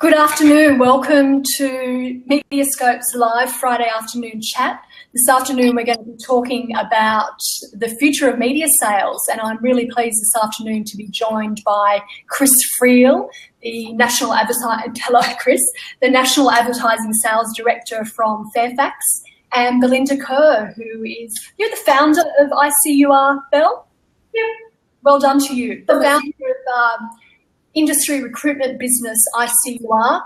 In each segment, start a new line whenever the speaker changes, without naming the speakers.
Good afternoon. Welcome to MediaScope's live Friday afternoon chat. This afternoon we're going to be talking about the future of media sales, and I'm really pleased this afternoon to be joined by Chris Freel, the National Advertising Sales Director from Fairfax, and Belinda Kerr, you're the founder of ICUR, Belle? Yep. Well done to you. The founder of industry recruitment business ICUR.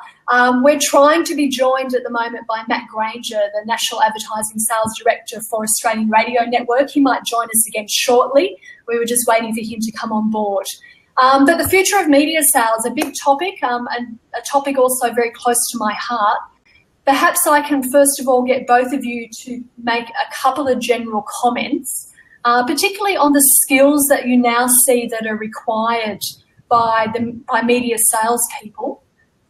We're trying to be joined at the moment by Matt Granger, the National Advertising Sales Director for Australian Radio Network. He might join us again shortly. We were just waiting for him to come on board. But the future of media sales, a big topic, and a topic also very close to my heart. Perhaps I can first of all get both of you to make a couple of general comments, particularly on the skills that you now see that are required by media salespeople,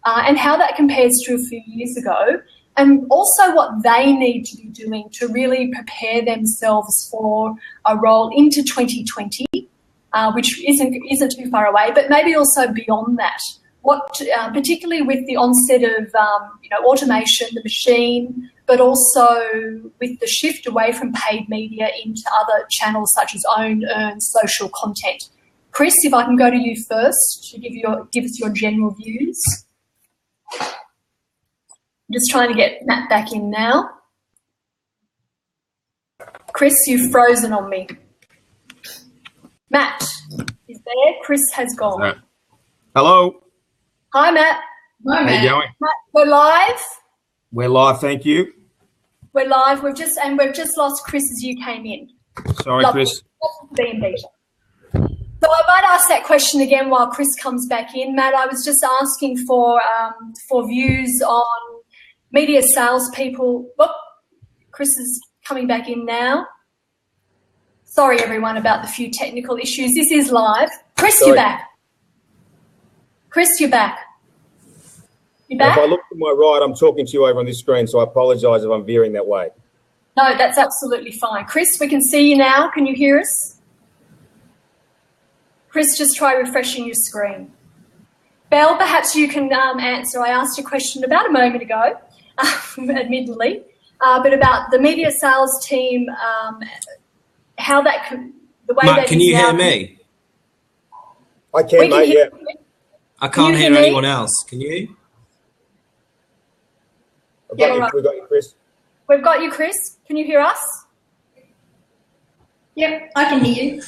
and how that compares to a few years ago, and also what they need to be doing to really prepare themselves for a role into 2020, which isn't too far away, but maybe also beyond that. Particularly with the onset of automation, the machine, but also with the shift away from paid media into other channels such as owned, earned, social content. Chris, if I can go to you first to give us your general views. I'm just trying to get Matt back in now. Chris, you've frozen on me. Matt is there. Chris has gone.
Hello.
Hi, Matt.
Hi, Matt. How you going?
Matt, we're live.
We're live, thank you.
We're live. We've just lost Chris as you came in.
Sorry,
Lovely.
Chris.
Being beaten. So I might ask that question again while Chris comes back in. Matt, I was just asking for views on media salespeople. Whoop, Chris is coming back in now. Sorry, everyone, about the few technical issues. This is live. Chris, You're back. Chris, you're back. You back?
If I look to my right, I'm talking to you over on this screen, so I apologise if I'm veering that way.
No, that's absolutely fine. Chris, we can see you now. Can you hear us? Chris, just try refreshing your screen. Belle, perhaps you can answer. I asked a question about a moment ago, admittedly, but about the media sales team, how that could, the way
Matt, can you hear me?
I can, mate, yeah.
I can't hear anyone else. Can you?
We've got you, Chris.
We've got you, Chris. Can you hear us?
Yep, I can hear you.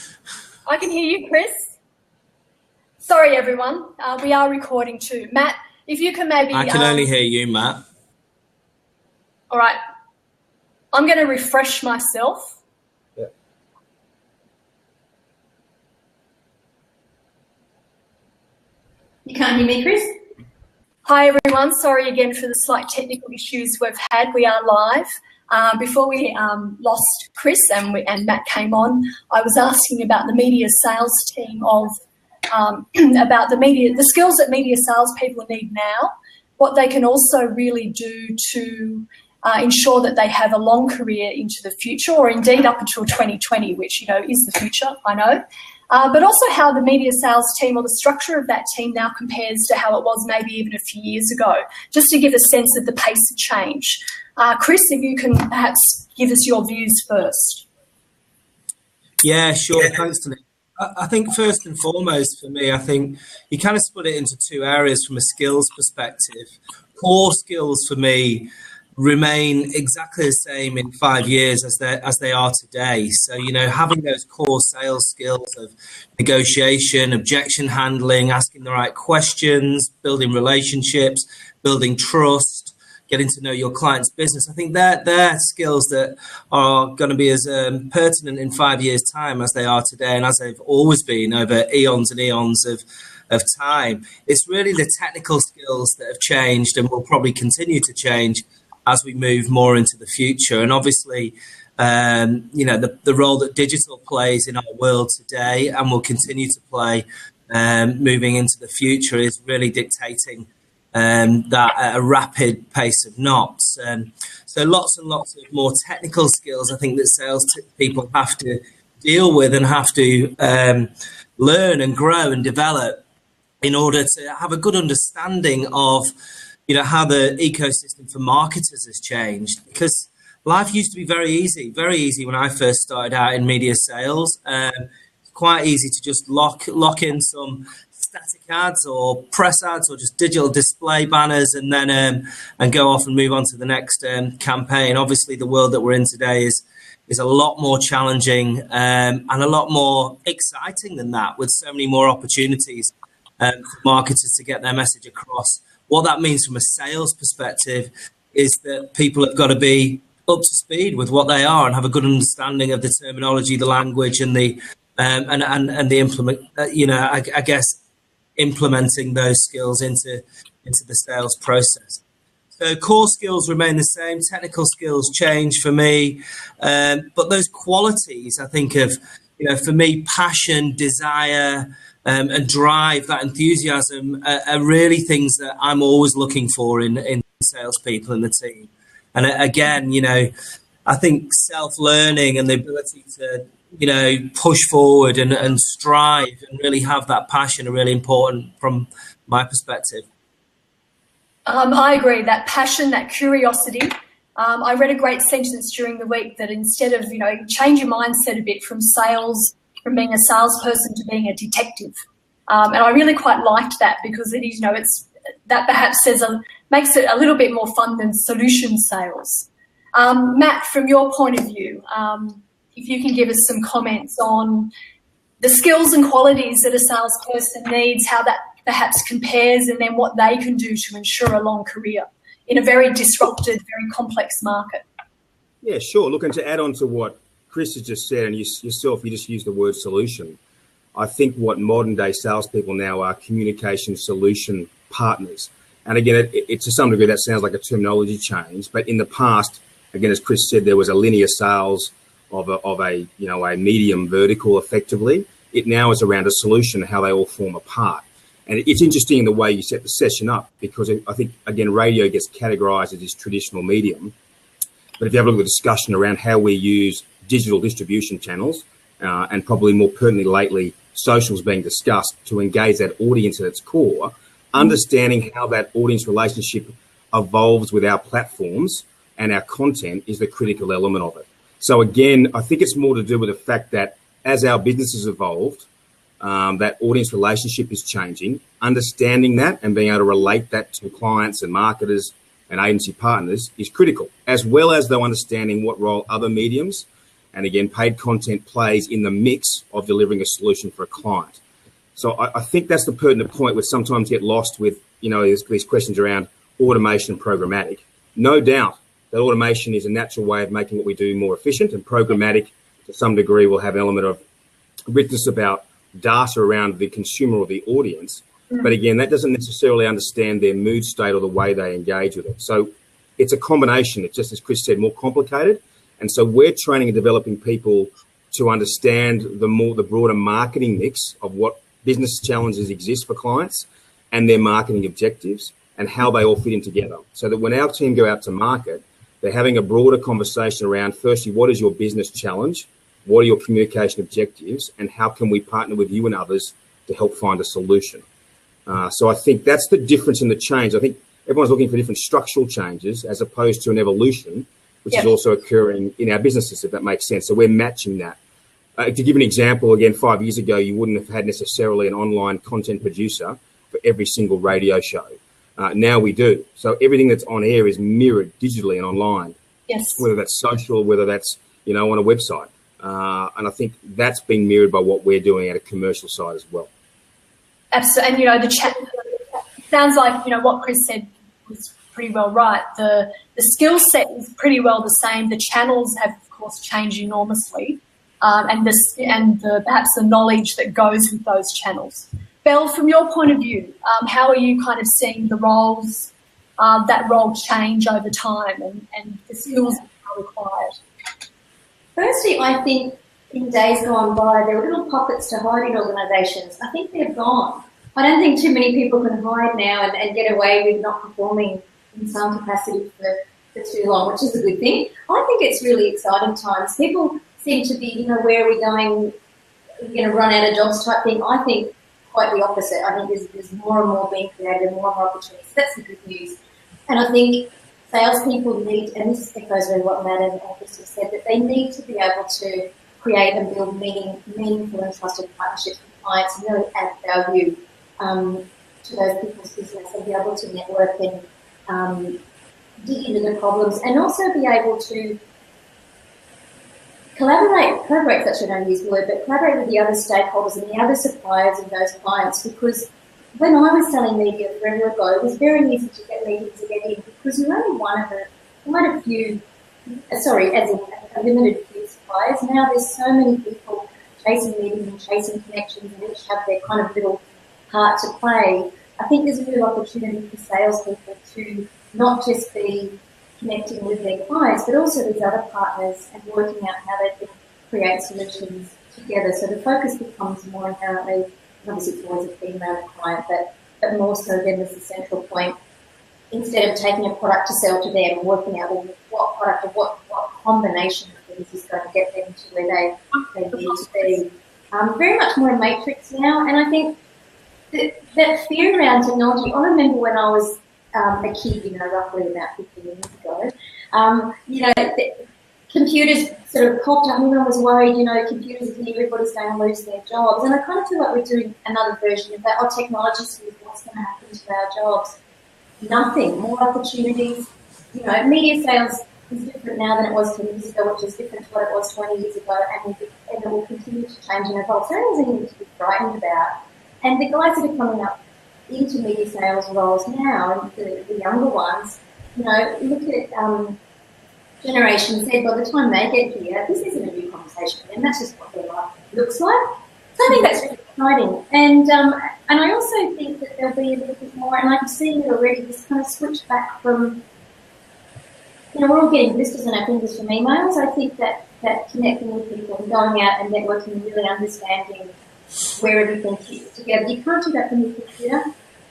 I can hear you, Chris. Sorry, everyone. We are recording too. Matt, if you can maybe...
I can only hear you, Matt.
All right. I'm going to refresh myself.
Yeah.
You can't hear me, Chris?
Hi, everyone. Sorry again for the slight technical issues we've had. We are live. Before we lost Chris and Matt came on, I was asking about the media sales team about the skills that media salespeople need now, what they can also really do to ensure that they have a long career into the future, or indeed up until 2020, which is the future, I know. But also how the media sales team, or the structure of that team now, compares to how it was maybe even a few years ago, just to give a sense of the pace of change. Chris, if you can perhaps give us your views first.
Yeah, sure. Thanks, Denise. I think first and foremost for me, I think you kind of split it into two areas from a skills perspective. Core skills for me remain exactly the same in 5 years as they are today. So, having those core sales skills of negotiation, objection handling, asking the right questions, building relationships, building trust, getting to know your client's business. I think they're skills that are going to be as pertinent in 5 years' time as they are today, and as they've always been over eons and eons of time. It's really the technical skills that have changed and will probably continue to change as we move more into the future. And obviously, the role that digital plays in our world today and will continue to play moving into the future is really dictating that at a rapid pace of knots. So lots and lots of more technical skills I think that sales people have to deal with and have to learn and grow and develop in order to have a good understanding of, how the ecosystem for marketers has changed. Because life used to be very easy when I first started out in media sales. Quite easy to just lock in some static ads or press ads or just digital display banners and then and go off and move on to the next campaign. Obviously, the world that we're in today is a lot more challenging and a lot more exciting than that, with so many more opportunities for marketers to get their message across. What that means from a sales perspective is that people have got to be up to speed with what they are and have a good understanding of the terminology, the language, and the implement. I guess implementing those skills into the sales process. So core skills remain the same. Technical skills change for me, but those qualities, I think of, for me, passion, desire, and drive, that enthusiasm are really things that I'm always looking for in salespeople in the team. And again, I think self-learning and the ability to, push forward and strive and really have that passion are really important from my perspective.
I agree, that passion, that curiosity. I read a great sentence during the week that instead of, change your mindset a bit from being a salesperson to being a detective. And I really quite liked that, because it is, that perhaps makes it a little bit more fun than solution sales. Matt, from your point of view, if you can give us some comments on the skills and qualities that a salesperson needs, how that perhaps compares, and then what they can do to ensure a long career in a very disrupted, very complex market.
Yeah, sure. Look, and to add on to what Chris has just said, and yourself, you just used the word solution. I think what modern day salespeople now are communication solution partners. And again, it to some degree that sounds like a terminology change, but in the past, again, as Chris said, there was a linear sales of a medium vertical effectively. It now is around a solution, how they all form a part. And it's interesting in the way you set the session up, because I think, again, radio gets categorized as this traditional medium. But if you have a look at the discussion around how we use digital distribution channels, and probably more pertinently lately, socials being discussed to engage that audience at its core, understanding how that audience relationship evolves with our platforms and our content is the critical element of it. So again, I think it's more to do with the fact that as our businesses evolved, that audience relationship is changing. Understanding that and being able to relate that to clients and marketers and agency partners is critical, as well as though understanding what role other mediums and again paid content plays in the mix of delivering a solution for a client. So I think that's the pertinent point, where sometimes get lost with these questions around automation and programmatic. No doubt that automation is a natural way of making what we do more efficient, and programmatic to some degree will have an element of richness about data around the consumer or the audience. But again, that doesn't necessarily understand their mood state or the way they engage with it. So it's a combination. It's just, as Chris said, more complicated. And so we're training and developing people to understand the broader marketing mix of what business challenges exist for clients and their marketing objectives and how they all fit in together. So that when our team go out to market, they're having a broader conversation around, firstly, what is your business challenge? What are your communication objectives? And how can we partner with you and others to help find a solution? So I think that's the difference in the change. I think everyone's looking for different structural changes as opposed to an evolution, which is also occurring in our businesses, if that makes sense. So we're matching that. To give an example, again, 5 years ago, you wouldn't have had necessarily an online content producer for every single radio show. Now we do. So everything that's on air is mirrored digitally and online.
Yes.
Whether that's social, whether that's, on a website. And I think that's been mirrored by what we're doing at a commercial side as well.
Absolutely. And, the chat sounds like, what Chris said was pretty well right. The skill set is pretty well the same. The channels have, of course, changed enormously. And perhaps the knowledge that goes with those channels. Belle, from your point of view, how are you kind of seeing the roles, that role change over time and the skills that are required?
Firstly, I think in days gone by, there were little pockets to hide in organisations. I think they're gone. I don't think too many people can hide now and get away with not performing in some capacity for too long, which is a good thing. I think it's really exciting times. People seem to be, where are we going, run out of jobs type thing. I think quite the opposite. I think there's more and more being created and more opportunities. So that's the good news. And I think salespeople need, and this echoes with what Matt and Chris have said, that they need to be able to create and build meaningful and trusted partnerships with clients and really add value to those people's business and be able to network and dig into the problems, and also be able to collaborate, that's an unused word, but collaborate with the other stakeholders and the other suppliers of those clients, because when I was selling media forever ago, it was very easy to get meetings to get in because you're only one of quite a few, as in a limited few suppliers. Now there's so many people chasing meetings and chasing connections, and each have their kind of little part to play. I think there's a real opportunity for salespeople to not just be connecting with their clients, but also these other partners and working out how they can create solutions together. So the focus becomes more inherently, obviously it's always a theme around the client, but more so then as the central point. Instead of taking a product to sell to them and working out what product or what combination of things is going to get them to where they need to be. Very much more a matrix now, and I think that fear around technology, I remember when I was a kid, roughly about 15 years ago, computers sort of popped up, and everyone was worried, computers are here, everybody's going to lose their jobs. And I kind of feel like we're doing another version of that. Our technology's here, what's going to happen to our jobs? Nothing. More opportunities. Media sales is different now than it was 10 years ago, which is different to what it was 20 years ago, and it will continue to change and evolve. So there's anything to be frightened about. And the guys that are coming up into media sales roles now, and the younger ones, look at Generation Z. By the time they get here, this isn't a new conversation for them. That's just what their life looks like. So I think that's really exciting. And I also think that there'll be a little bit more, and I'm seeing it already, this kind of switch back from, we're all getting blisters on our fingers from emails. I think that connecting with people and going out and networking and really understanding where everything fits together. You can't do that from your computer.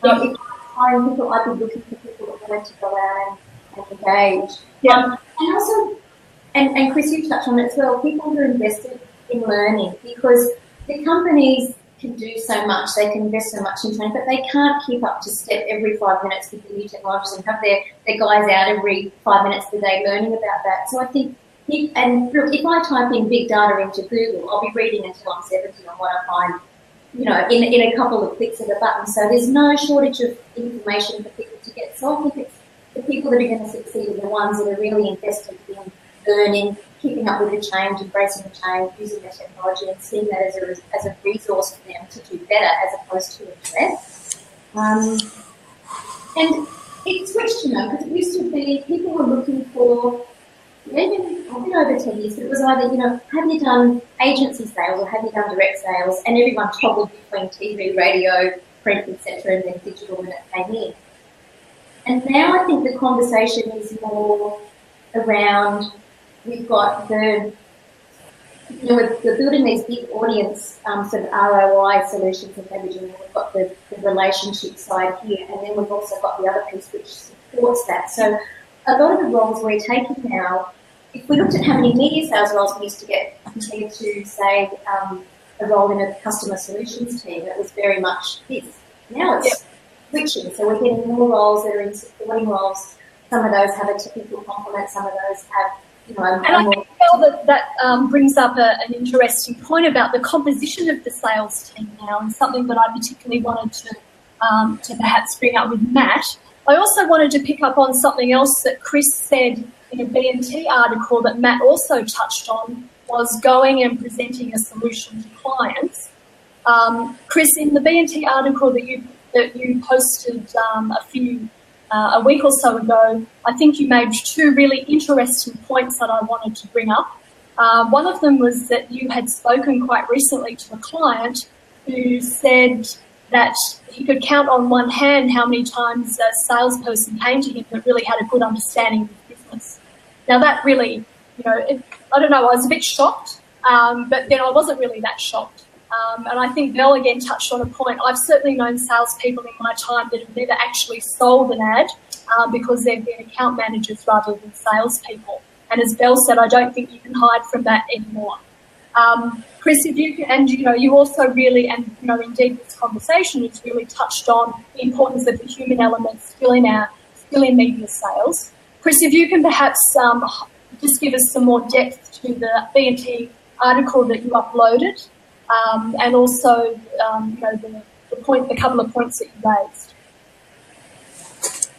If I'm hiring people, I'd be looking for people that want to go out and engage.
Yeah.
And also, and Chris, you touched on it as well, people who are invested in learning, because the companies can do so much, they can invest so much in training, but they can't keep up to step every 5 minutes with the new technologies and have their guys out every 5 minutes of the day learning about that. So I think, if I type in big data into Google, I'll be reading until I'm 70 on what I find, in a couple of clicks of a button. So there's no shortage of information for people to get. So I think it's the people that are going to succeed are the ones that are really invested in learning, keeping up with the change, embracing the change, using the technology, and seeing that as a resource for them to do better as opposed to a threat. And it switched, because it used to be people were looking for, I've been over 10 years, but it was either, have you done agency sales or have you done direct sales? And everyone toggled between TV, radio, print, etc., and then digital when it came in. And now I think the conversation is more around, we've got we're building these big audience sort of ROI solutions and leveraging, and we've got the relationship side here, and then we've also got the other piece which supports that. So a lot of the roles we're taking now, if we looked at how many media sales roles we used to get compared to, say, a role in a customer solutions team, it was very much this. Now it's switching, so we're getting more roles that are in supporting roles. Some of those have a technical complement, some of those have,
and I think that brings up an interesting point about the composition of the sales team now, and something that I particularly wanted to perhaps bring up with Matt. I also wanted to pick up on something else that Chris said in a B&T article that Matt also touched on, was going and presenting a solution to clients. Chris, in the B&T article that you posted a week or so ago, I think you made two really interesting points that I wanted to bring up. One of them was that you had spoken quite recently to a client who said that he could count on one hand how many times a salesperson came to him that really had a good understanding of his business. Now that really, I don't know, I was a bit shocked, but then I wasn't really that shocked. And I think Belle again touched on a point. I've certainly known salespeople in my time that have never actually sold an ad because they've been account managers rather than salespeople. And as Belle said, I don't think you can hide from that anymore. Chris, if you can, and you also really, and indeed this conversation has really touched on the importance of the human element still in media sales. Chris, if you can perhaps just give us some more depth to the B&T article that you uploaded, and also a couple of points that you raised.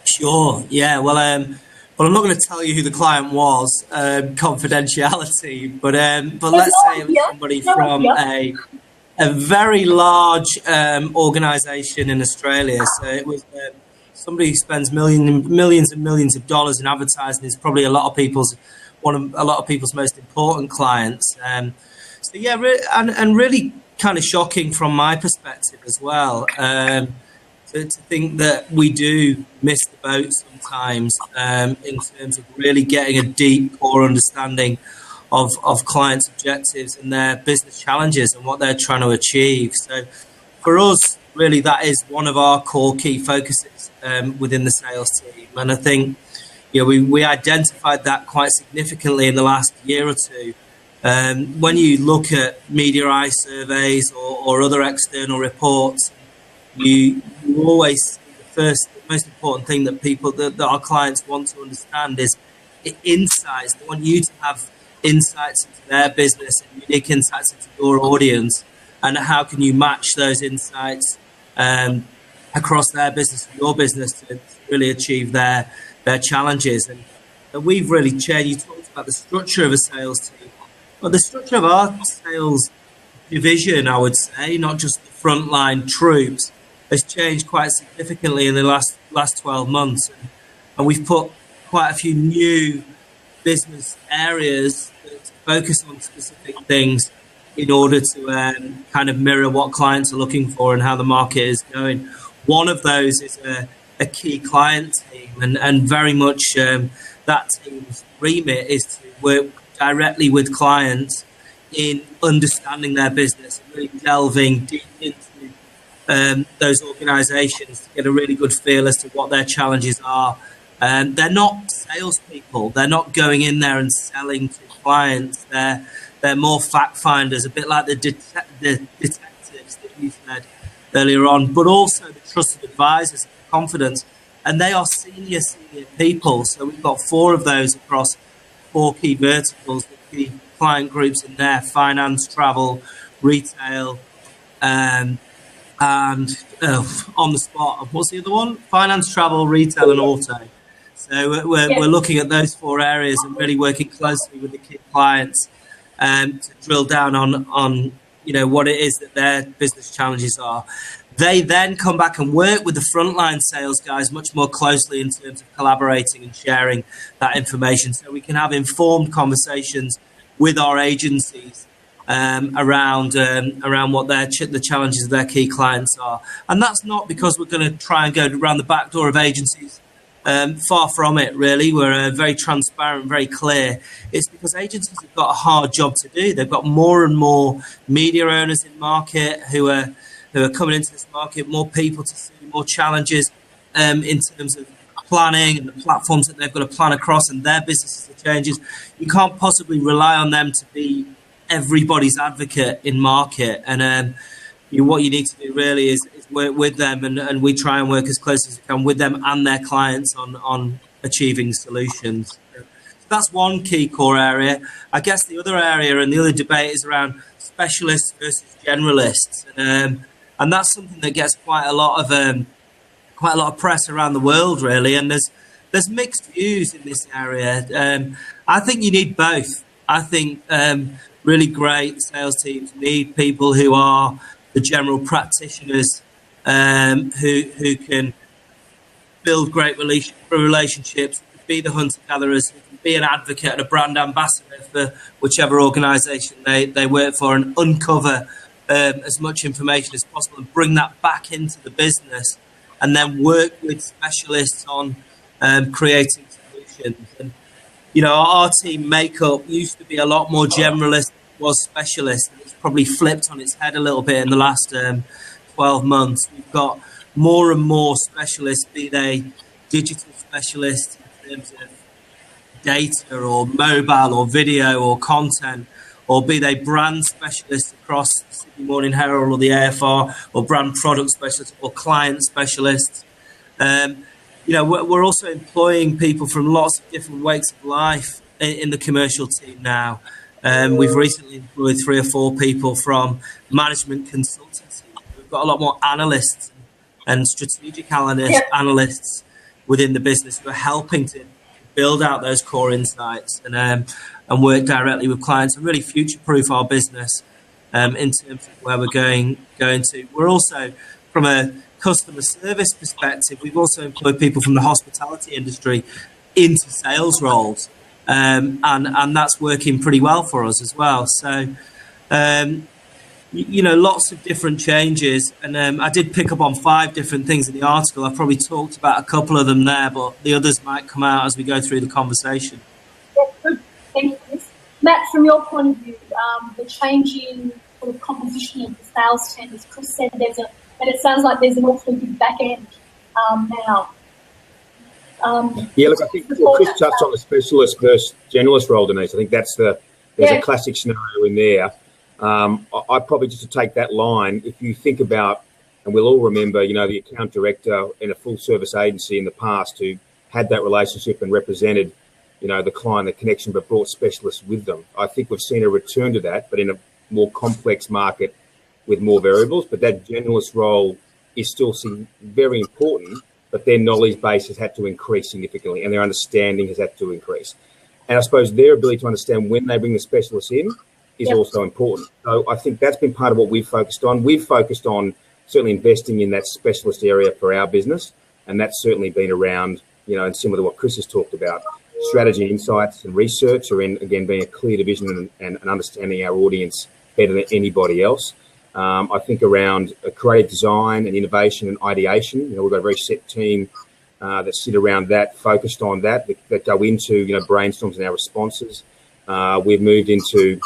Sure. Yeah. Well, I'm not going to tell you who the client was, confidentiality. But let's say it was somebody from a very large organisation in Australia. So it was somebody who spends millions and millions of dollars in advertising. Is probably a lot of people's most important clients. So yeah, and really kind of shocking from my perspective as well. To think that we do miss the boat sometimes in terms of really getting a deep core understanding of clients' objectives and their business challenges and what they're trying to achieve. So for us, really, that is one of our core key focuses within the sales team. And I think we identified that quite significantly in the last year or two. When you look at media eye surveys or other external reports, you always see the most important thing that our clients want to understand is insights. They want you to have insights into their business and unique insights into your audience, and how can you match those insights across their business and your business to really achieve their challenges. And we've really changed. You talked about the structure of a sales team. Well, the structure of our sales division, I would say, not just the frontline troops, has changed quite significantly in the last 12 months. And we've put quite a few new business areas that focus on specific things in order to kind of mirror what clients are looking for and how the market is going. One of those is a key client team, and very much that team's remit is to work directly with clients in understanding their business and really delving deep into those organisations to get a really good feel as to what their challenges are. They're not salespeople. They're not going in there and selling to clients. They're more fact finders, a bit like the detectives that you said earlier on, but also the trusted advisors of confidence. And they are senior people. So we've got 4 of those across 4 key verticals, the key client groups in there: finance, travel, retail, and on the spot, what's the other one? Finance, travel, retail, and auto. So we're looking at those 4 areas and really working closely with the key clients to drill down on what it is that their business challenges are. They then come back and work with the frontline sales guys much more closely in terms of collaborating and sharing that information, so we can have informed conversations with our agencies around what the challenges of their key clients are. And that's not because we're going to try and go around the back door of agencies. Far from it, really. We're very transparent, very clear. It's because agencies have got a hard job to do. They've got more and more media owners in market who are coming into this market, more people to see, more challenges in terms of planning and the platforms that they've got to plan across and their businesses are changes. You can't possibly rely on them to be everybody's advocate in market. And what you need to do really is work with them, and we try and work as close as we can with them and their clients on achieving solutions. So that's one key core area. I guess the other area and the other debate is around specialists versus generalists, and that's something that gets quite a lot of press around the world, really. And there's mixed views in this area. I think you need both. I think really great sales teams need people who are the general practitioners, who can build great relationships, be the hunter-gatherers, who can be an advocate and a brand ambassador for whichever organisation they work for, and uncover as much information as possible and bring that back into the business, and then work with specialists on creating solutions. And our team makeup used to be a lot more generalist, was specialist. It's probably flipped on its head a little bit in the last 12 months. We've got more and more specialists, be they digital specialists in terms of data or mobile or video or content, or be they brand specialists across the Sydney Morning Herald or the AFR, or brand product specialists or client specialists. We're also employing people from lots of different walks of life in the commercial team now. We've recently employed 3 or 4 people from management consultancy. We've got a lot more analysts and strategic analysts within the business who are helping to build out those core insights and work directly with clients and really future-proof our business in terms of where we're going to. We're also, from a customer service perspective, we've also employed people from the hospitality industry into sales roles, and that's working pretty well for us as well. So, lots of different changes, and I did pick up on 5 different things in the article. I've probably talked about a couple of them there, but the others might come out as we go through the conversation.
Yeah, good. Thank you. Matt, from your point of view, the changing sort of composition of the sales team, as Chris said, and it sounds like there's an awfully big back end now.
Look, I think Chris touched on the specialist versus generalist role, Denise. I think there's a classic scenario in there. I probably, just to take that line, if you think about, and we'll all remember, the account director in a full service agency in the past who had that relationship and represented, the client, the connection, but brought specialists with them. I think we've seen a return to that, but in a more complex market with more variables. But that generalist role is still very important, but their knowledge base has had to increase significantly and their understanding has had to increase. And I suppose their ability to understand when they bring the specialists in is also important. So I think that's been part of what we've focused on. We've focused on certainly investing in that specialist area for our business, and that's certainly been around, and similar to what Chris has talked about, strategy, insights and research, or being a clear division and understanding our audience better than anybody else. I think around creative design and innovation and ideation, we've got a very set team that sit around that, focused on that go into, brainstorms and our responses. We've moved into,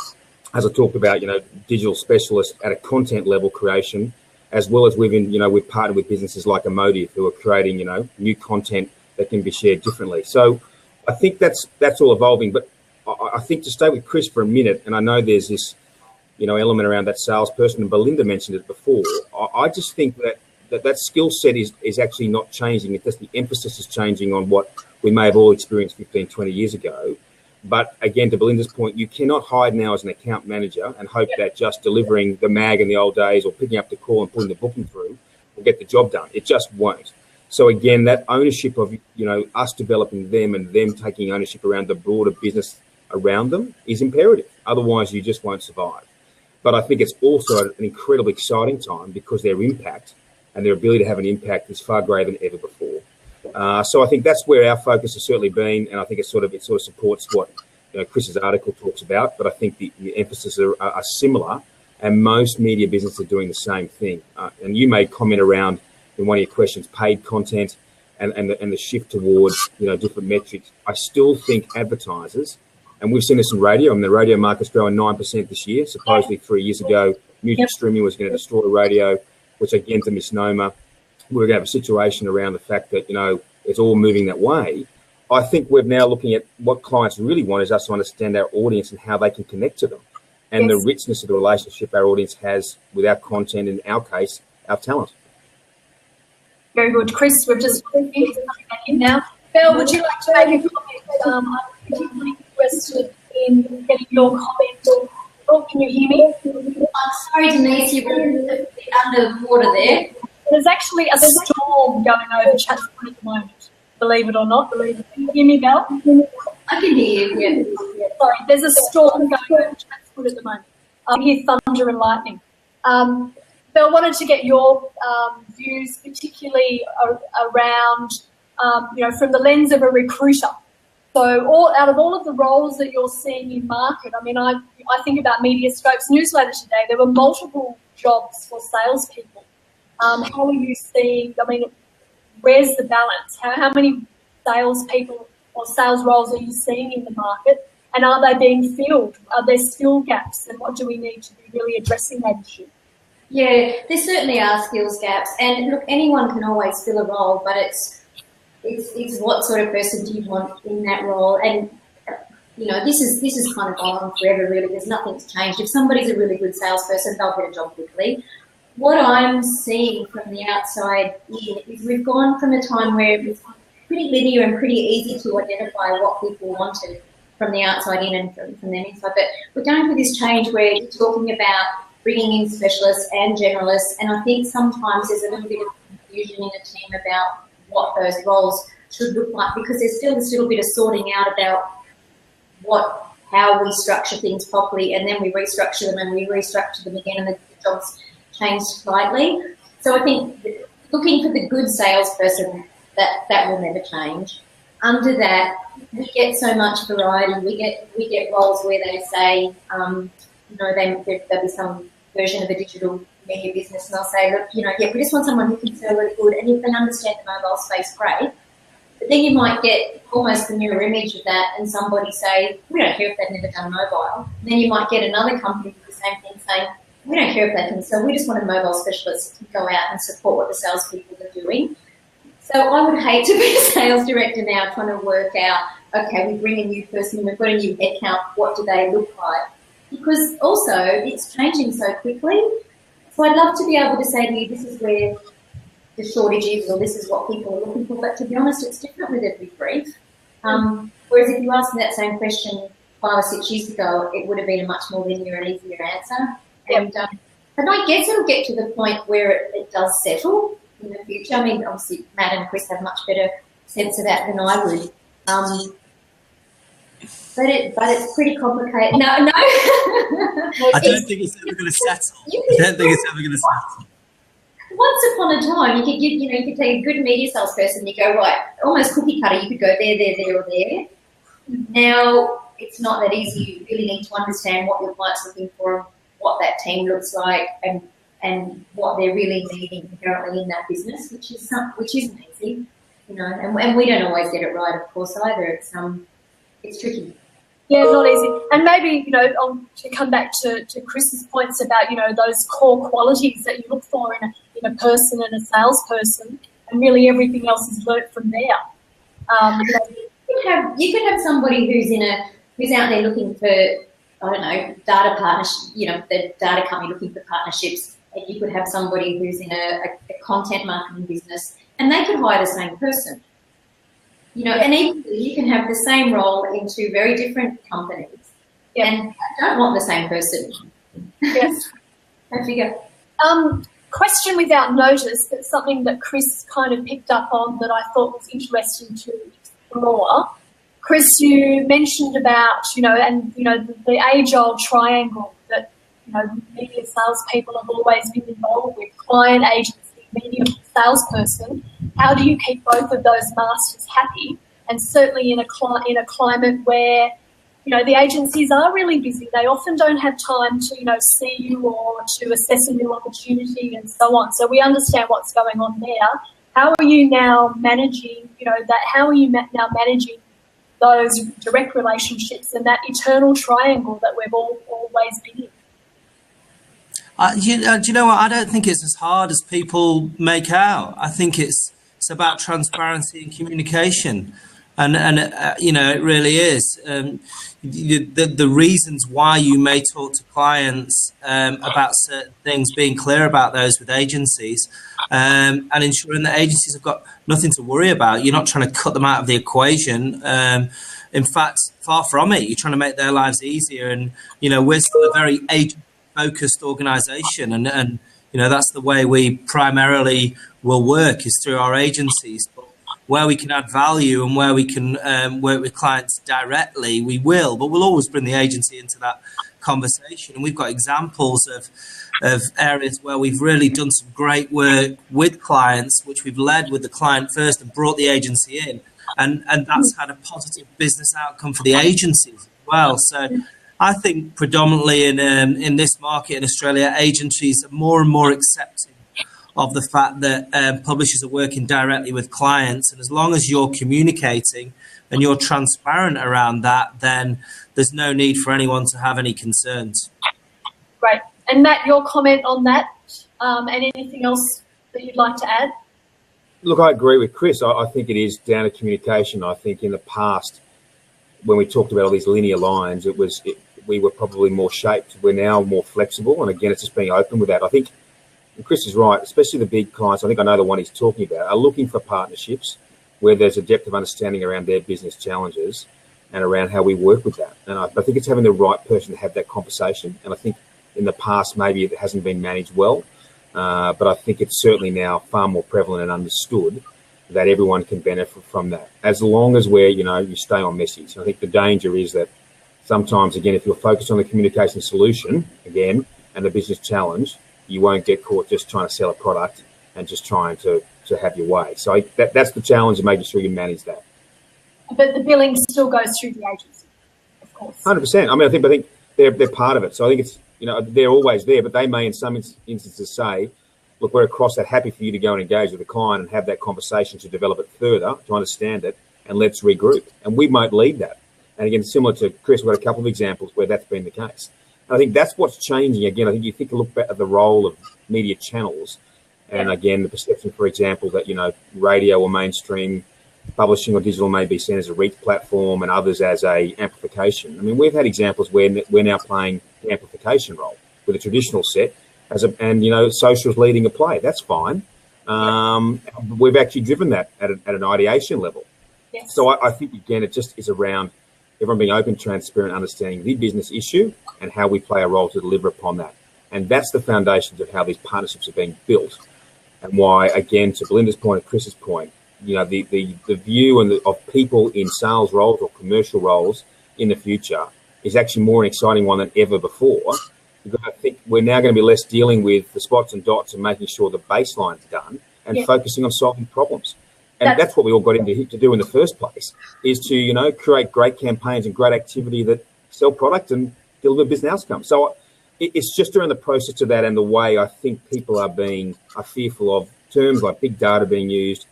as I talked about, digital specialists at a content level creation, as well as we've partnered with businesses like Emotive who are creating, new content that can be shared differently. So I think that's all evolving. But I think, to stay with Chris for a minute, and I know there's this, element around that salesperson, and Belinda mentioned it before. I just think that skill set is actually not changing. It's just the emphasis is changing on what we may have all experienced 15, 20 years ago. But again, to Belinda's point, you cannot hide now as an account manager and hope that just delivering the mag in the old days or picking up the call and putting the booking through will get the job done. It just won't. So again, that ownership of, us developing them and them taking ownership around the broader business around them is imperative. Otherwise, you just won't survive. But I think it's also an incredibly exciting time because their impact and their ability to have an impact is far greater than ever before. So I think that's where our focus has certainly been, and I think it sort of supports what Chris's article talks about. But I think the emphasis are similar, and most media businesses are doing the same thing. And you made comment around, in one of your questions, paid content and the shift towards different metrics. I still think advertisers, and we've seen this in radio. I mean, the radio market's growing 9% this year. Supposedly 3 years ago, music streaming was going to destroy radio, which again is a misnomer. We're going to have a situation around the fact that, it's all moving that way. I think we're now looking at what clients really want is us to understand our audience and how they can connect to them, and the richness of the relationship our audience has with our content, in our case, our talent.
Very good. Chris, we're just coming back in now. Belle, would you like to make a comment? I'm particularly interested in getting your comment. Oh, can you hear me?
I'm sorry, Denise, you were a bit underwater there.
There's actually a storm going over Chatswood at the moment, believe it or not. Can you hear me, Belle?
I can hear you, yeah.
Sorry, there's a storm going over Chatswood at the moment. I hear thunder and lightning. Belle, wanted to get your views, particularly around, from the lens of a recruiter. So out of all of the roles that you're seeing in market, I mean, I think about MediaScope's newsletter today. There were multiple jobs for salespeople. How are you seeing, where's the balance? How many salespeople or sales roles are you seeing in the market? And are they being filled? Are there skill gaps? And what do we need to be really addressing that issue?
Yeah, there certainly are skills gaps. And look, anyone can always fill a role, but it's what sort of person do you want in that role? And you know, this is kind of gone on forever, really. There's nothing's changed. If somebody's a really good salesperson, they'll get a job quickly. What I'm seeing from the outside in is we've gone from a time where it was pretty linear and pretty easy to identify what people wanted from the outside in and from them inside. But we're going through this change where you're talking about bringing in specialists and generalists, and I think sometimes there's a little bit of confusion in a team about what those roles should look like, because there's still this little bit of sorting out about how we structure things properly, and then we restructure them and we restructure them again, and the jobs change slightly. So I think looking for the good salesperson, that will never change. Under that, we get so much variety. We get roles where they say, you know, there'll be some version of a digital media business, and they'll say, look, you know, yeah, we just want someone who can sell really good and who can understand the mobile space, great. But then you might get almost the mirror image of that, and somebody say, we don't care if they've never done mobile. And then you might get another company with the same thing saying, we don't care if they can sell, we just want a mobile specialist to go out and support what the salespeople are doing. So I would hate to be a sales director now trying to work out, okay, we bring a new person, we've got a new headcount, what do they look like? Because also it's changing so quickly. So I'd love to be able to say to you, this is where the shortage is, or this is what people are looking for. But to be honest, it's different with every brief. Whereas if you asked me that same question 5 or 6 years ago, it would have been a much more linear and easier answer. And I guess it'll get to the point where it does settle in the future. I mean, obviously Matt and Chris have much better sense of that than I would. But it's pretty complicated. No.
I don't think it's ever going to settle. I don't think it's ever going to settle.
Once upon a time, you could take a good media salesperson, you go, right, almost cookie cutter, you could go there, or there. Now, it's not that easy. You really need to understand what your client's looking for, what that team looks like, and what they're really needing inherently in that business, which isn't easy, you know. And we don't always get it right, of course, either. It's tricky.
Yeah, not easy. And maybe, you know, to come back to Chris's points about, you know, those core qualities that you look for in a person and a salesperson, and really everything else is learnt from there.
You could have somebody who's out there looking for, I don't know, data partnership, you know, the data company looking for partnerships, and you could have somebody who's in a content marketing business, and they could hire the same person. You know, and even you can have the same role in 2 very different companies, and don't want the same person.
Yes.
I figure.
Question without notice, but something that Chris kind of picked up on that I thought was interesting to explore. Chris, you mentioned about, you know, and, you know, the age-old triangle that, you know, media salespeople have always been involved with, client, agency, media salesperson. How do you keep both of those masters happy? And certainly in a climate where, you know, the agencies are really busy. They often don't have time to, you know, see you or to assess a new opportunity and so on. So we understand what's going on there. How are you now managing, you know, that? How are you now managing those direct relationships and that eternal triangle that we've always been in?
Do you know what? I don't think it's as hard as people make out. I think it's about transparency and communication, and you know, it really is. The reasons why you may talk to clients about certain things, being clear about those with agencies, and ensuring that agencies have got nothing to worry about. You're not trying to cut them out of the equation. In fact, far from it. You're trying to make their lives easier. And you know, we're still a very agent-focused organisation, and you know, that's the way we primarily will work, is through our agencies. But where we can add value and where we can work with clients directly, we will. But we'll always bring the agency into that conversation. And we've got examples of areas where we've really done some great work with clients, which we've led with the client first and brought the agency in. And that's had a positive business outcome for the agencies as well. So I think predominantly in this market in Australia, agencies are more and more accepting of the fact that publishers are working directly with clients. And as long as you're communicating and you're transparent around that, then there's no need for anyone to have any concerns.
Great. And Matt, your comment on that, and anything else that you'd like to add?
Look, I agree with Chris. I think it is down to communication. I think in the past, when we talked about all these linear lines, we were probably more shaped. We're now more flexible. And again, it's just being open with that. I think Chris is right, especially the big clients. I think I know the one he's talking about are looking for partnerships where there's a depth of understanding around their business challenges and around how we work with that. And I think it's having the right person to have that conversation. And I think in the past, maybe it hasn't been managed well, but I think it's certainly now far more prevalent and understood that everyone can benefit from that, as long as you stay on message. I think the danger is that sometimes, again, if you're focused on the communication solution, again, and the business challenge, you won't get caught just trying to sell a product and just trying to have your way. So that's the challenge of making sure you manage that.
But the billing still goes through the agency, of course.
100%. I mean, I think they're part of it. So I think it's, they're always there, but they may in some instances say, look, we're across that, happy for you to go and engage with the client and have that conversation to develop it further, to understand it, and let's regroup. And we might lead that. And again, similar to Chris, we've got a couple of examples where that's been the case. And I think that's what's changing. Again, I think you think a look back at the role of media channels, and again, the perception, for example, that, radio or mainstream publishing or digital may be seen as a reach platform and others as a amplification. I mean, we've had examples where we're now playing the amplification role with a traditional set, social's leading a play. That's fine. We've actually driven that at an ideation level.
Yes.
So I think, again, it just is around everyone being open, transparent, understanding the business issue and how we play a role to deliver upon that. And that's the foundations of how these partnerships are being built, and why, again, to Belinda's point and Chris's point, the view of people in sales roles or commercial roles in the future is actually more an exciting one than ever before. Because I think we're now going to be less dealing with the spots and dots and making sure the baseline's done and focusing on solving problems. And that's what we all got into to do in the first place, is to, create great campaigns and great activity that sell product and deliver business outcomes. So it's just around the process of that and the way I think people are fearful of terms like big data being used,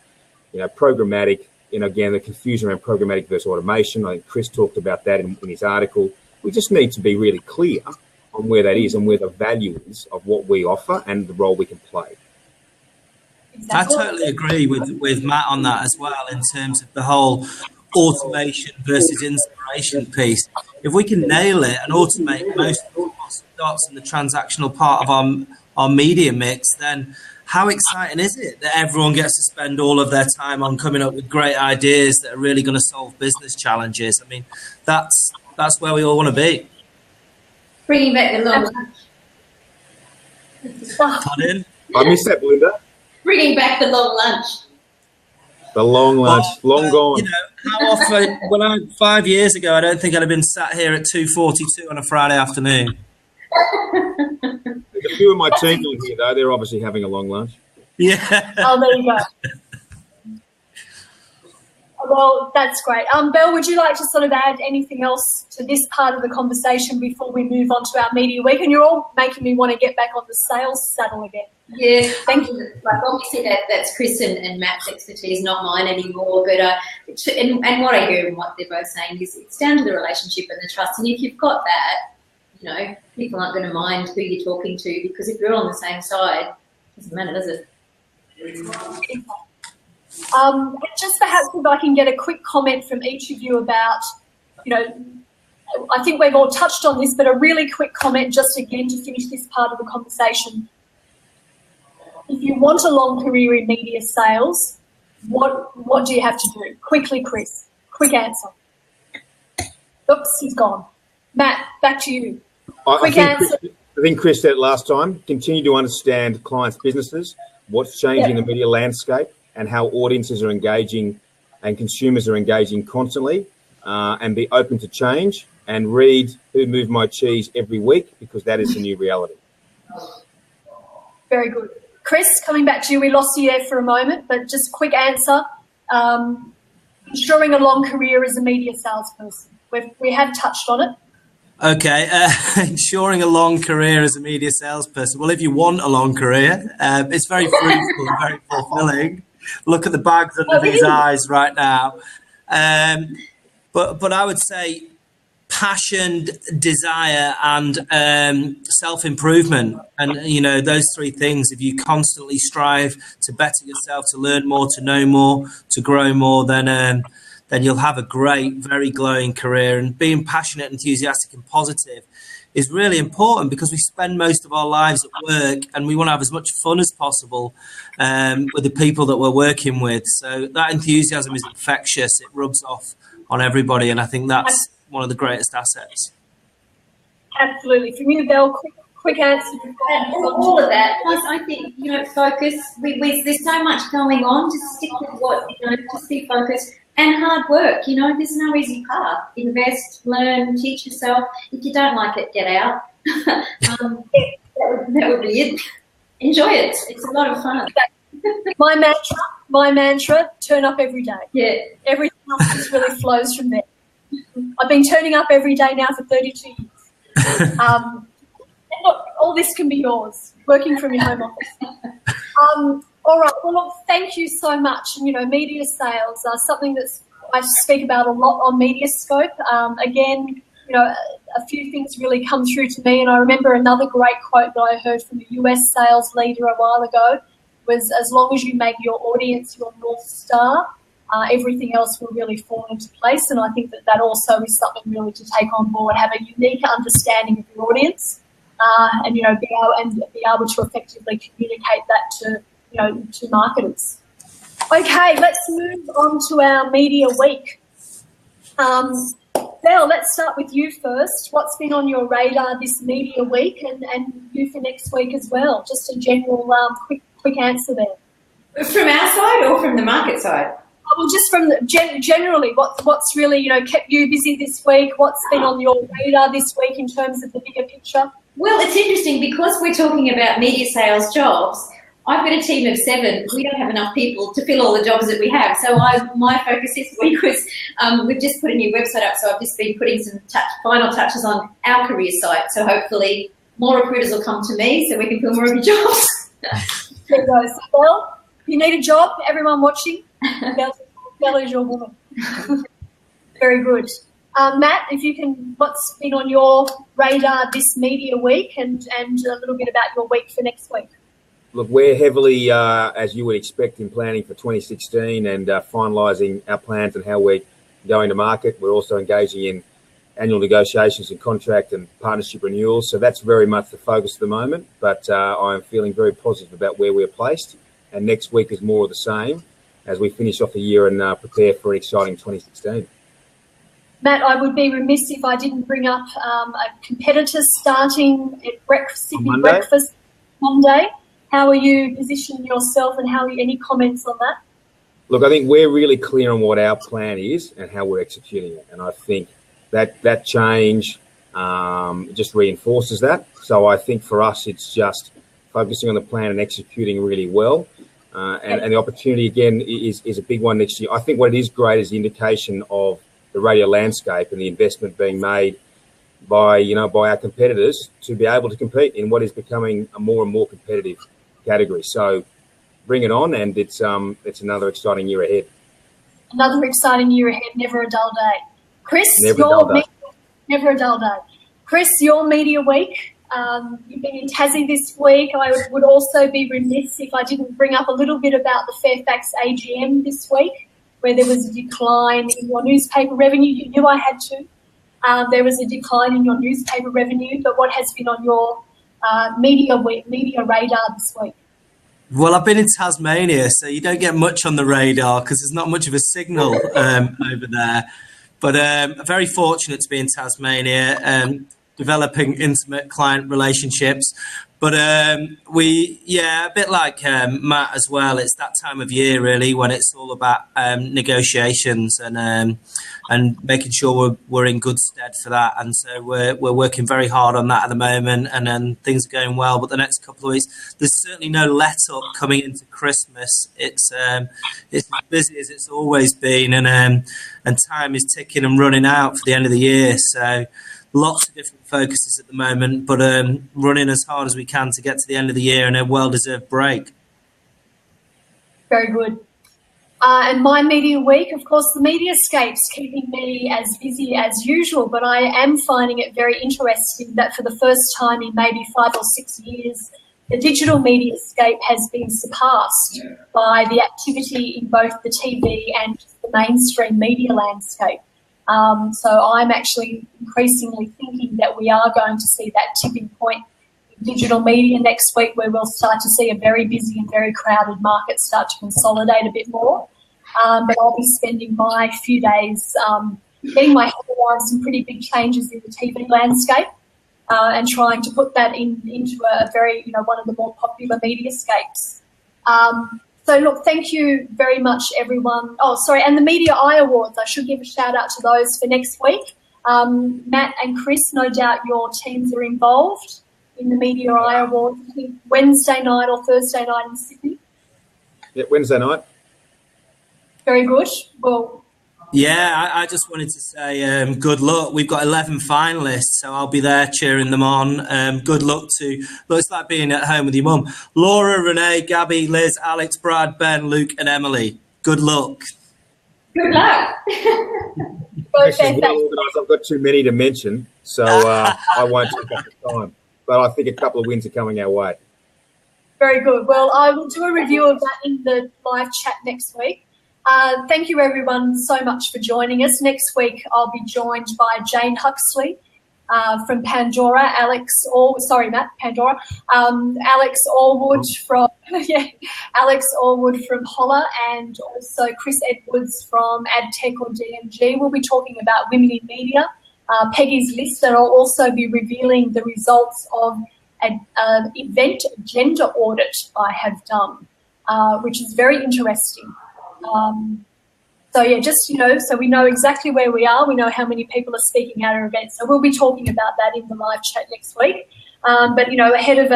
programmatic, again, the confusion around programmatic versus automation. I think Chris talked about that in his article. We just need to be really clear on where that is and where the value is of what we offer and the role we can play.
I totally agree with Matt on that as well, in terms of the whole automation versus inspiration piece. If we can nail it and automate most of the dots in the transactional part of our media mix, then how exciting is it that everyone gets to spend all of their time on coming up with great ideas that are really going to solve business challenges? I mean, that's where we all want to be.
Bringing back the long lunch.
Pardon?
I missed that, Belinda.
Bringing back the long lunch.
The long lunch, long gone.
How often? 5 years ago, I don't think I'd have been sat here at 2:42 on a Friday afternoon.
There's a few of my team on here, though. They're obviously having a long lunch.
Yeah.
Oh, there you go. Well, that's great. Belle, would you like to sort of add anything else to this part of the conversation before we move on to our Media Week? And you're all making me want to get back on the sales saddle again.
Yeah, thank you. Like, obviously that's Chris and Matt's expertise, not mine anymore. But and what I hear and what they're both saying is it's down to the relationship and the trust. And if you've got that, people aren't going to mind who you're talking to, because if you're on the same side, it doesn't matter, does it?
Just perhaps if I can get a quick comment from each of you about, I think we've all touched on this, but a really quick comment just again to finish this part of the conversation. If you want a long career in media sales, what do you have to do? Quickly, Chris. Quick answer. Oops, he's gone. Matt, back to you. Quick answer.
I think Chris said it last time. Continue to understand clients' businesses, what's changing in the media landscape, and how audiences are engaging and consumers are engaging constantly, and be open to change, and read Who Moved My Cheese every week, because that is the new reality.
Very good. Chris, coming back to you, we lost you there for a moment, but just a quick answer. Ensuring a long career as a media salesperson. We have touched on it.
Okay, ensuring a long career as a media salesperson. Well, if you want a long career, it's very fruitful and very fulfilling. Look at the bags under these eyes right now. But I would say passion, desire, and self-improvement. And, those three things, if you constantly strive to better yourself, to learn more, to know more, to grow more, then then you'll have a great, very glowing career. And being passionate, enthusiastic and positive is really important, because we spend most of our lives at work and we want to have as much fun as possible with the people that we're working with. So that enthusiasm is infectious. It rubs off on everybody. And I think that's one of the greatest assets.
Absolutely. From you, Belle, quick answer.
All of that. Plus, I think, focus. There's so much going on. Just stick with what, just be focused. And hard work. There's no easy path. Invest, learn, teach yourself. If you don't like it, get out. That would be it. Enjoy it. It's a lot of fun.
My mantra, turn up every day.
Yeah.
Everything else just really flows from there. I've been turning up every day now for 32 years. And look, all this can be yours, working from your home office. All right. Well, look, thank you so much. And, media sales are something that I speak about a lot on MediaScope. Again, a few things really come through to me. And I remember another great quote that I heard from a US sales leader a while ago was, as long as you make your audience your North Star, everything else will really fall into place. And I think that also is something really to take on board, have a unique understanding of your audience and, be able to effectively communicate that to marketers. Okay, let's move on to our media week. Belle, let's start with you first. What's been on your radar this media week, and you for next week as well? Just a general quick answer there.
From our side or from the market side?
Well, just from generally, what's really kept you busy this week? What's been on your radar this week in terms of the bigger picture?
Well, it's interesting because we're talking about media sales jobs. I've got a team of 7. We don't have enough people to fill all the jobs that we have. So my focus this week was we've just put a new website up. So I've just been putting some final touches on our career site. So hopefully more recruiters will come to me so we can fill more of your jobs.
There you go. So, Belle, you need a job, everyone watching, Belle is your woman. Very good. Matt, if you can, what's been on your radar this media week and a little bit about your week for next week?
Look, we're heavily, as you would expect, in planning for 2016 and finalising our plans and how we're going to market. We're also engaging in annual negotiations and contract and partnership renewals. So that's very much the focus at the moment. But I'm feeling very positive about where we're placed. And next week is more of the same as we finish off the year and prepare for an exciting 2016.
Matt, I would be remiss if I didn't bring up a competitor starting at Sydney Breakfast Monday. How are you positioning yourself, and any comments on that?
Look, I think we're really clear on what our plan is and how we're executing it. And I think that change just reinforces that. So I think for us, it's just focusing on the plan and executing really well. And the opportunity, again, is a big one next year. I think what it is great is the indication of the radio landscape and the investment being made by our competitors to be able to compete in what is becoming a more and more competitive category. So bring it on, and it's another exciting year ahead.
Another exciting year ahead, never a dull day. Chris,
never
a dull day. Chris, your media week. You've been in Tassie this week. I would also be remiss if I didn't bring up a little bit about the Fairfax AGM this week, where there was a decline in your newspaper revenue. You knew I had to. There was a decline in your newspaper revenue, but what has been on your media radar this week?
Well, I've been in Tasmania, so you don't get much on the radar because there's not much of a signal over there. But I'm very fortunate to be in Tasmania, developing intimate client relationships. But a bit like Matt as well, it's that time of year really when it's all about negotiations and making sure we're in good stead for that. And so we're working very hard on that at the moment, and then things are going well. But the next couple of weeks, there's certainly no let up coming into Christmas. It's as busy as it's always been, and time is ticking and running out for the end of the year. So lots of different focuses at the moment, but running as hard as we can to get to the end of the year and a well-deserved break.
Very good. And my media week, of course, the MediaScope's keeping me as busy as usual, but I am finding it very interesting that for the first time in maybe 5 or 6 years, the digital mediascape has been surpassed by the activity in both the TV and the mainstream media landscape. So I'm actually increasingly thinking that we are going to see that tipping point in digital media next week, where we'll start to see a very busy and very crowded market start to consolidate a bit more. But I'll be spending my few days getting my head around some pretty big changes in the TV landscape and trying to put that into a very, one of the more popular mediascapes. So, look, thank you very much, everyone. Oh, sorry, and the Media Eye Awards, I should give a shout-out to those for next week. Matt and Chris, no doubt your teams are involved in the Media Eye Awards, I think Wednesday night or Thursday night in Sydney.
Yeah, Wednesday night.
Very good. Well,
yeah, I just wanted to say good luck. We've got 11 finalists, so I'll be there cheering them on. Good luck to, well, it's like being at home with your mum. Laura, Renee, Gabby, Liz, Alex, Brad, Ben, Luke and Emily. Good luck.
Good luck.
Well organised. I've got too many to mention, so I won't take up the time. But I think a couple of wins are coming our way.
Very good. Well, I will do a review of that in the live chat next week. Thank you, everyone, so much for joining us. Next week, I'll be joined by Jane Huxley from Pandora, Alex Allwood from Alex Allwood from Holla, and also Chris Edwards from AdTech or DMG. We'll be talking about women in media, Peggy's List, and I'll also be revealing the results of an event gender audit I have done, which is very interesting. So yeah, just, so we know exactly where we are. We know how many people are speaking at our event. So we'll be talking about that in the live chat next week. But, ahead of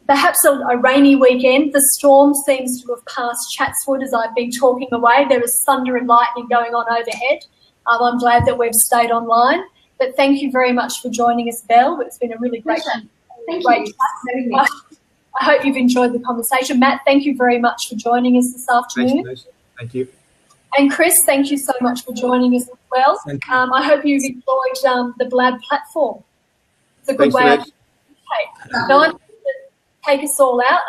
perhaps a rainy weekend, the storm seems to have passed Chatswood as I've been talking away. There is thunder and lightning going on overhead. I'm glad that we've stayed online. But thank you very much for joining us, Belle. It's been a really great chat. I hope you've enjoyed the conversation. Matt, thank you very much for joining us this afternoon.
Thanks, Thank you.
And Chris, thank you so much for joining us as well. I hope you've enjoyed the Blab platform. It's a good way of take us all out.